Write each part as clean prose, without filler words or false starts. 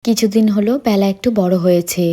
কিছুদিন হলো বেলা একটু বড় হয়েছে,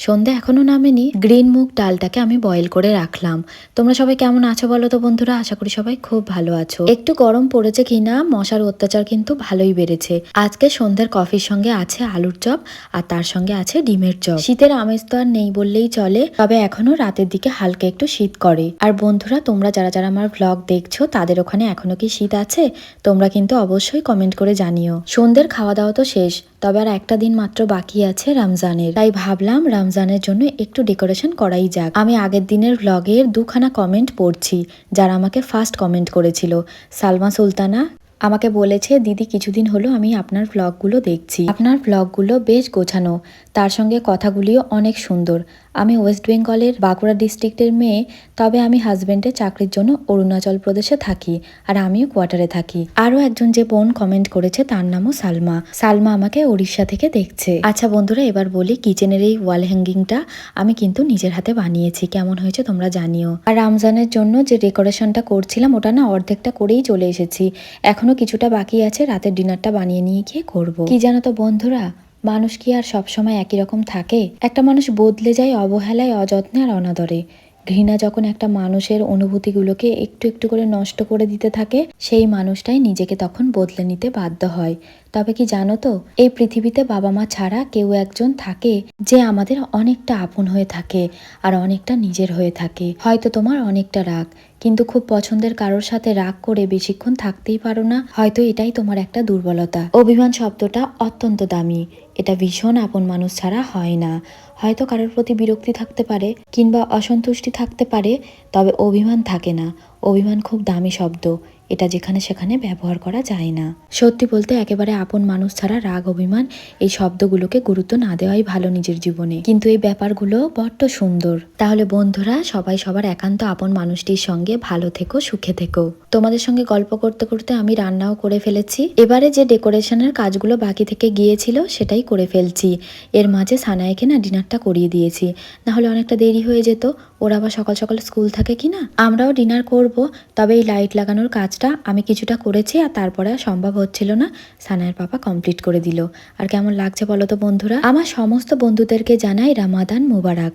সন্ধ্যা এখনো নামেনি। গ্রিন মুগ ডালটাকে আমি বয়েল করে রাখলাম। তোমরা সবাই কেমন আছো বলো তো বন্ধুরা? আশা করি সবাই খুব ভালো আছো। একটু গরম পড়েছে কিনা, মশার অত্যাচার কিন্তু ভালোই বেড়েছে। আজকে সন্ধ্যার কফির সঙ্গে আছে আলুর চপ, আর তার সঙ্গে আছে ডিমের চপ। শীতের আমেজ তো আর নেই বললেই চলে, তবে এখনো রাতের দিকে হালকা একটু শীত করে। আর বন্ধুরা, তোমরা যারা যারা আমার ব্লগ দেখছো তাদের ওখানে এখনো কি শীত আছে? তোমরা কিন্তু অবশ্যই কমেন্ট করে জানিও। সন্ধ্যের খাওয়া দাওয়া তো শেষ, তবে আর একটা দিন মাত্র বাকি আছে রমজানের। তাই ভাবলাম রমজানের জন্য একটু ডেকোরেশন করাই যাক। আমি আগের দিনের ব্লগের দুখানা কমেন্ট পড়ছি, যারা আমাকে ফার্স্ট কমেন্ট করেছিল। সালমা সুলতানা আমাকে বলেছে, দিদি কিছুদিন হলো আমি আপনার ব্লগগুলো দেখছি, আপনার ব্লগগুলো বেশ গোছানো, তার সঙ্গে কথাগুলিও অনেক সুন্দর। আমি ওয়েস্ট বেঙ্গলের বাঁকুড়া ডিস্ট্রিক্টের মেয়ে, তবে আমি হাজবেন্ডের চাকরির জন্য অরুণাচল প্রদেশে থাকি, আর আমিও কোয়ার্টারে থাকি। আরও একজন যে বোন কমেন্ট করেছে তার নামও সালমা। সালমা আমাকে উড়িষ্যা থেকে দেখছে। আচ্ছা বন্ধুরা, এবার বলি, কিচেনের এই ওয়াল হ্যাঙ্গিংটা আমি কিন্তু নিজের হাতে বানিয়েছি। কেমন হয়েছে তোমরা জানিও। আর রমজানের জন্য যে ডেকোরেশনটা করছিলাম ওটা না অর্ধেকটা করেই চলে এসেছি, এখনো কিছুটা বাকি আছে। রাতের ডিনারটা বানিয়ে নিয়ে গিয়ে করবো। কি জানো তো বন্ধুরা, মানুষ কি আর সবসময় একই রকম থাকে? একটা মানুষ বদলে যায় অবহেলায়, অযত্নে আর অনাদরে। ঘৃণা যখন একটা মানুষের অনুভূতিগুলোকে একটু একটু করে নষ্ট করে দিতে থাকে, সেই মানুষটাই নিজেকে তখন বদলে নিতে বাধ্য হয়। তবে কি জানো তো, এই পৃথিবীতে বাবা মা ছাড়া কেউ একজন থাকে যে আমাদের অনেকটা আপন হয়ে থাকে আর অনেকটা নিজের হয়ে থাকে। হয়তো তোমার অনেকটা রাগ, কিন্তু খুব পছন্দের কারোর সাথে রাগ করে বেশিক্ষণ থাকতেই পারো না, হয়তো এটাই তোমার একটা দুর্বলতা। অভিমান শব্দটা অত্যন্ত দামি, এটা ভীষণ আপন মানুষ ছাড়া হয় না। হয়তো কারোর প্রতি বিরক্তি থাকতে পারে কিংবা অসন্তুষ্টি থাকতে পারে, তবে অভিমান থাকে না। অভিমান খুব দামি শব্দ, এটা যেখানে সেখানে ব্যবহার করা যায় না। সত্যি বলতে একেবারে আপন মানুষ ছাড়া রাগ, অভিমান এই শব্দগুলোকে গুরুত্ব না দেওয়াই ভালো নিজের জীবনে। কিন্তু এই ব্যাপারগুলো বড্ড সুন্দর। তাহলে বন্ধুরা, সবাই সবার একান্ত আপন মানুষটির সঙ্গে ভালো থেকো, সুখে থেকো। তোমাদের সঙ্গে গল্প করতে করতে আমি রান্নাও করে ফেলেছি। এবারে যে ডেকোরেশনের কাজগুলো বাকি থেকে গিয়েছিল সেটাই করে ফেলছি। এর মাঝে সানাইকে না ডিনারটা করিয়ে দিয়েছি, না হলে অনেকটা দেরি হয়ে যেত। ওরা আবার সকাল সকাল স্কুল থাকে কিনা। আমরাও ডিনার করব, তবে এই লাইট লাগানোর কাজটা আমি কিছুটা করেছি, আর তারপরে আর সম্ভব হচ্ছিল না। সানায়ের পাপা কমপ্লিট করে দিল। আর কেমন লাগছে বলো তো বন্ধুরা? আমার সমস্ত বন্ধুদেরকে জানাই রামাদান মুবারক।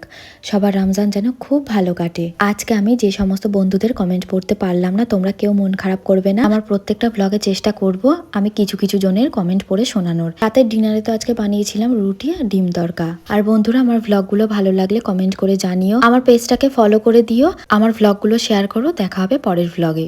সবার রমজান যেন খুব ভালো কাটে। আজকে আমি যে সমস্ত বন্ধুদের কমেন্ট পড়তে পারলাম না, তোমরা কেউ মন খারাপ করবে না। আমার প্রত্যেকটা ব্লগে চেষ্টা করব আমি কিছু কিছু জনের কমেন্ট পড়ে শোনানোর। রাতের ডিনারে তো আজকে বানিয়েছিলাম রুটি আর ডিম তড়কা। আর বন্ধুরা, আমার ব্লগগুলো ভালো লাগলে কমেন্ট করে জানিও। আমার পেজটাকে ফলো করে দিও, আমার ব্লগগুলো শেয়ার করো। দেখা হবে পরের ব্লগে।